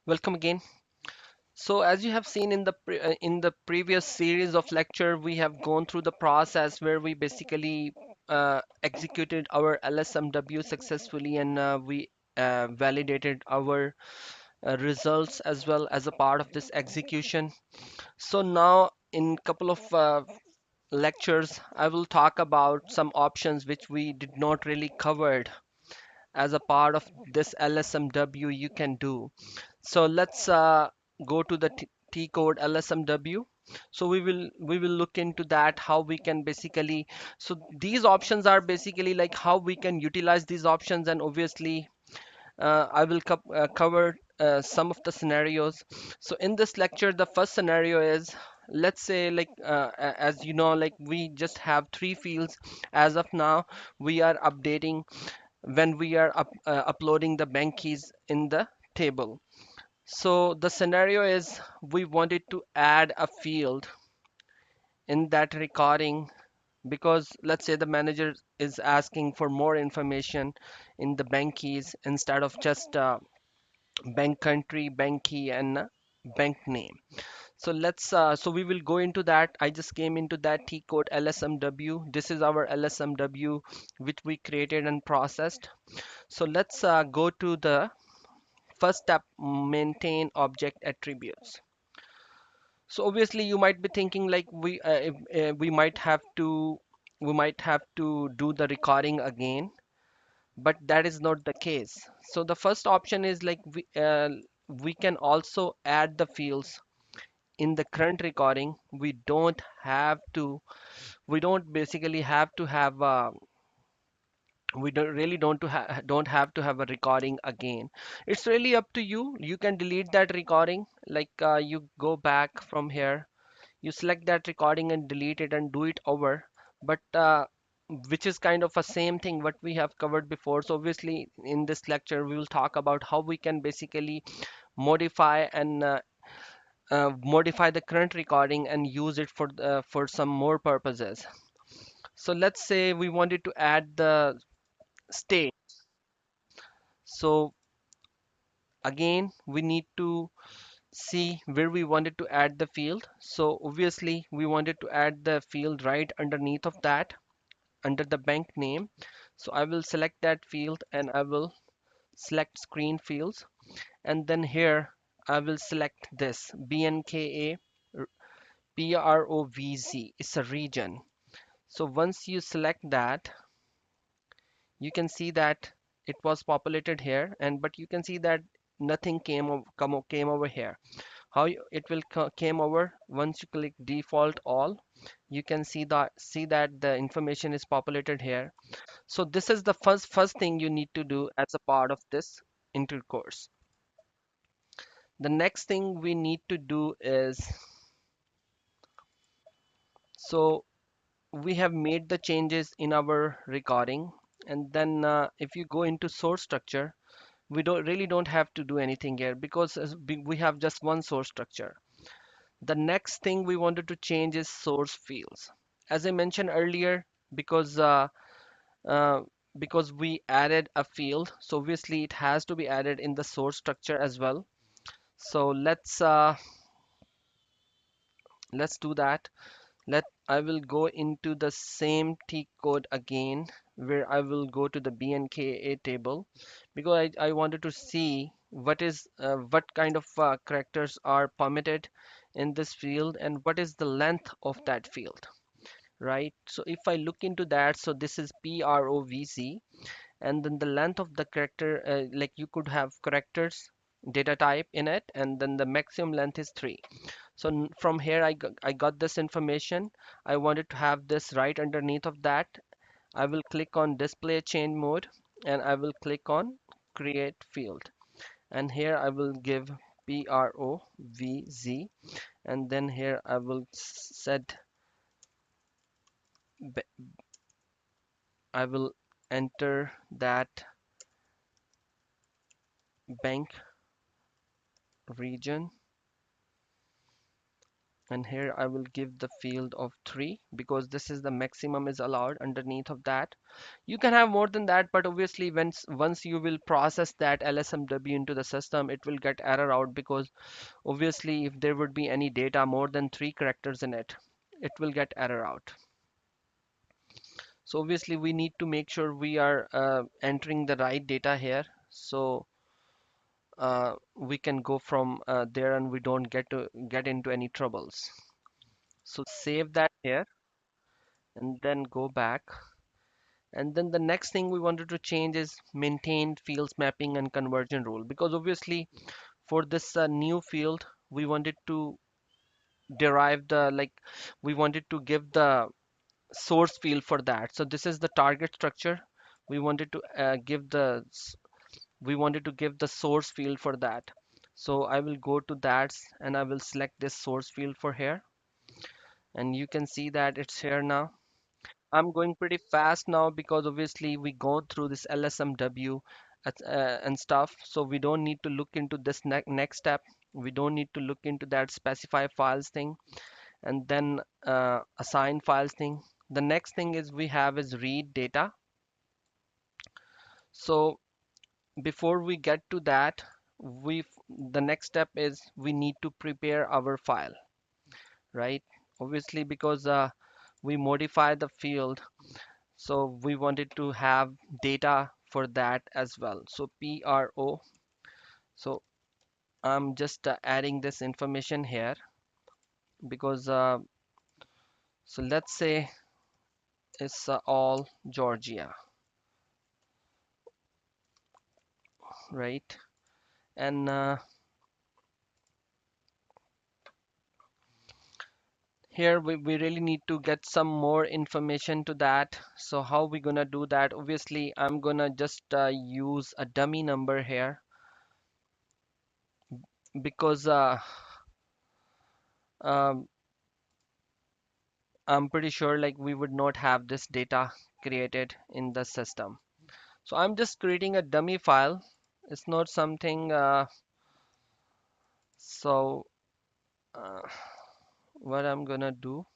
Welcome again. So, as you have seen in the previous series of lecture, we have gone through the process where we basically executed our LSMW successfully, and we validated our results as well as a part of this execution. So now, in couple of lectures, I will talk about some options which we did not really covered as a part of this LSMW you can do. So let's go to the T code LSMW. So we will look into that how we can basically, so these options are basically like how we can utilize these options, and obviously I will cover some of the scenarios. So in this lecture, the first scenario is, let's say like as you know, like we just have three fields as of now. We are updating when we are uploading the bank keys in the table. So the scenario is we wanted to add a field in that recording because let's say the manager is asking for more information in the bank keys instead of just bank country, bank key, and bank name. So we will go into that. I just came into that T code LSMW. This is our LSMW which we created and processed. So let's go to the first step, maintain object attributes. So obviously you might be thinking like we might have to do the recording again, but that is not the case. So the first option is like we can also add the fields in the current recording. We don't basically have to have we don't have to have a recording again. It's really up to you. You can delete that recording, like you go back from here, you select that recording and delete it and do it over. But which is kind of a same thing what we have covered before. So obviously in this lecture we will talk about how we can basically modify and modify the current recording and use it for some more purposes. So let's say we wanted to add the state. So again we need to see where we wanted to add the field. So obviously we wanted to add the field right underneath of that, under the bank name. So I will select that field and I will select screen fields, and then here I will select this BNKA PROVZ. It's a region. So once you select that, you can see that it was populated here, and but you can see that nothing came over here. It will came over once you click default all. You can see that the information is populated here. So this is the first thing you need to do as a part of this intercourse. The next thing we need to do is, so we have made the changes in our recording, and then if you go into source structure, we don't have to do anything here because we have just one source structure. The next thing we wanted to change is source fields. As I mentioned earlier, because uh, uh, because we added a field, so obviously it has to be added in the source structure as well. So let's do that. I will go into the same T code again, where I will go to the BNKA table because I wanted to see what kind of characters are permitted in this field and what is the length of that field, right? So if I look into that, so this is PROVC, and then the length of the character, like you could have characters data type in it, and then the maximum length is 3. So from here I got this information. I wanted to have this right underneath of that. I will click on display chain mode and I will click on create field, and here I will give PROVZ, and then here I will set I will enter that bank region, And here I will give the field of 3 because this is the maximum is allowed underneath of that. You can have more than that, but obviously once you will process that LSMW into the system, it will get error out because obviously if there would be any data more than 3 characters in it, it will get error out. So obviously we need to make sure we are entering the right data here. So we can go from there and we don't get into any troubles. So save that here and then go back. And then the next thing we wanted to change is maintained fields mapping and conversion rule because obviously for this new field we wanted to derive the like we wanted to give the source field for that. So this is the target structure. We wanted to we wanted to give the source field for that. So I will go to that and I will select this source field for here and you can see that it's here now. I'm going pretty fast now because obviously we go through this LSMW and stuff. So we don't need to look into this next step. We don't need to look into that specify files thing and then assign files thing. The next thing is we have is read data. So before we get to that, the next step is we need to prepare our file, right? Obviously because we modify the field. So we wanted to have data for that as well. So PRO. So I'm just adding this information here because so let's say it's all Georgia, right? And here we really need to get some more information to that. So how we gonna do that? Obviously, I'm gonna just use a dummy number here because um, I'm pretty sure like we would not have this data created in the system. So I'm just creating a dummy file. It's not something, so uh, what I'm gonna do,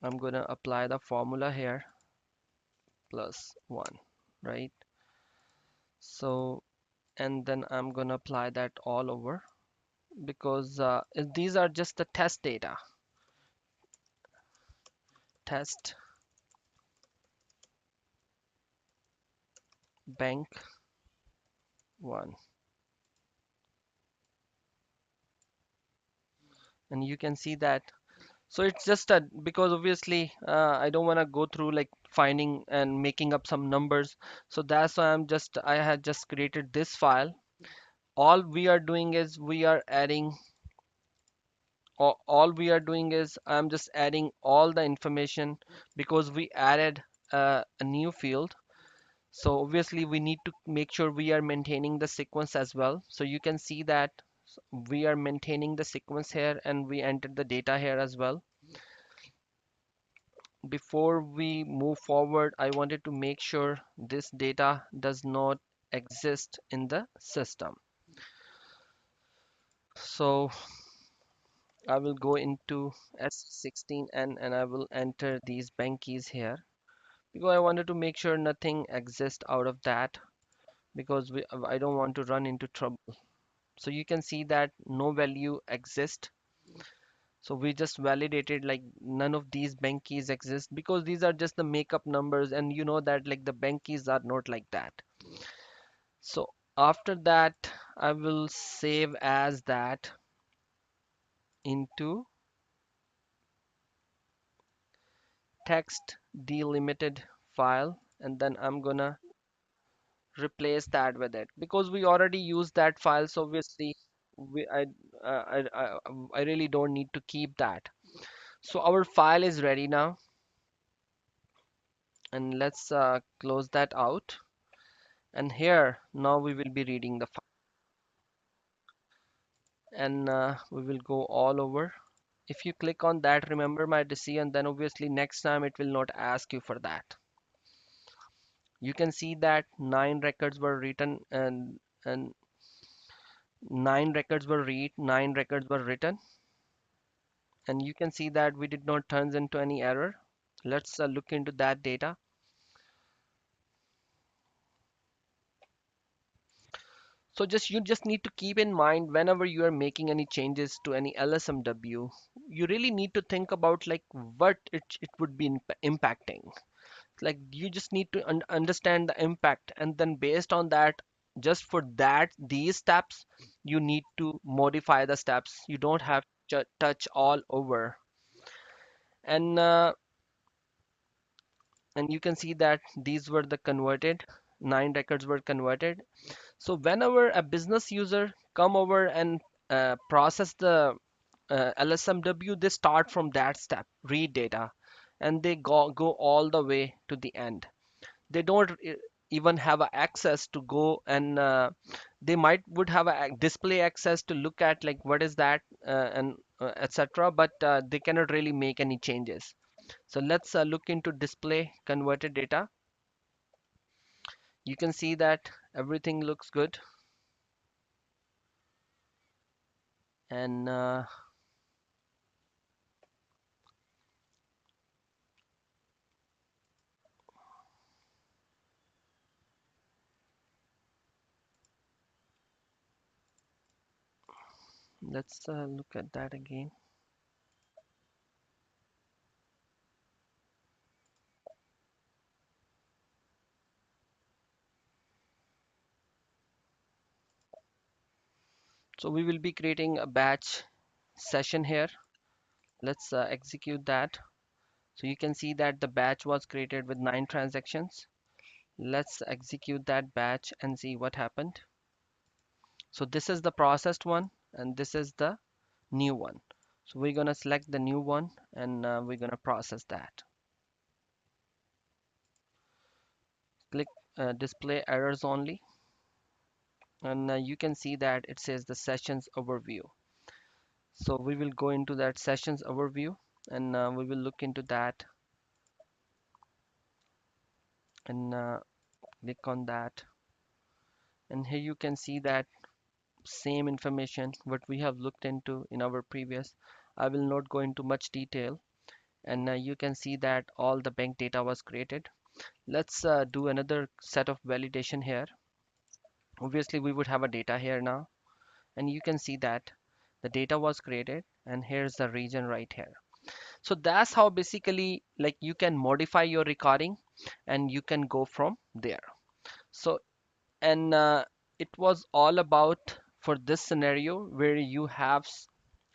I'm gonna apply the formula here plus 1, right? So, and then I'm gonna apply that all over because these are just the test data, test bank 1. And you can see that. So it's just a because obviously I don't want to go through like finding and making up some numbers. So that's why I had just created this file. All we are doing is we are adding all we are doing is I'm just adding all the information because we added a new field. So obviously we need to make sure we are maintaining the sequence as well. So you can see that we are maintaining the sequence here and we entered the data here as well. Before we move forward, I wanted to make sure this data does not exist in the system. So I will go into S16 and I will enter these bank keys here because I wanted to make sure nothing exists out of that because I don't want to run into trouble. So you can see that no value exists. So we just validated like none of these bank keys exist because these are just the makeup numbers and you know that like the bank keys are not like that. So after that, I will save as that into text delimited file and then I'm gonna replace that with it because we already used that file. So obviously we I really don't need to keep that. So our file is ready now and let's close that out. And here now we will be reading the file and we will go all over. If you click on that, remember my decision, then obviously next time it will not ask you for that. You can see that 9 records were written and 9 records were read, 9 records were written. and you can see that we did not turn into any error. Let's look into that data. So you just need to keep in mind whenever you are making any changes to any LSMW, you really need to think about like what it would be impacting. Like you just need to understand the impact, and then based on that, just for that these steps, you need to modify the steps. You don't have to touch all over. And and you can see that these were the converted, 9 records were converted. So whenever a business user come over and process the LSMW, they start from that step, read data, and they go all the way to the end. They don't even have a access to go and they might would have a display access to look at like what is that and etc. But they cannot really make any changes. So let's look into display converted data. You can see that everything looks good, and let's look at that again. So we will be creating a batch session here. Let's execute that. So you can see that the batch was created with 9 transactions. Let's execute that batch and see what happened. So this is the processed one and this is the new one. So we're gonna select the new one and we're gonna process that. Click display errors only, and you can see that it says the sessions overview. So we will go into that sessions overview and we will look into that and click on that. And here you can see that same information what we have looked into in our previous. I will not go into much detail, and you can see that all the bank data was created. Let's do another set of validation here. Obviously we would have a data here now, and you can see that the data was created and here's the region right here. So that's how basically like you can modify your recording and you can go from there. So and it was all about for this scenario where you have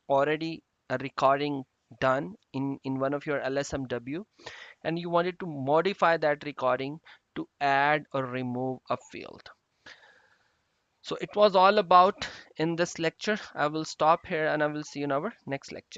already a recording done in one of your LSMW, and you wanted to modify that recording to add or remove a field. So it was all about in this lecture. I will stop here and I will see you in our next lecture.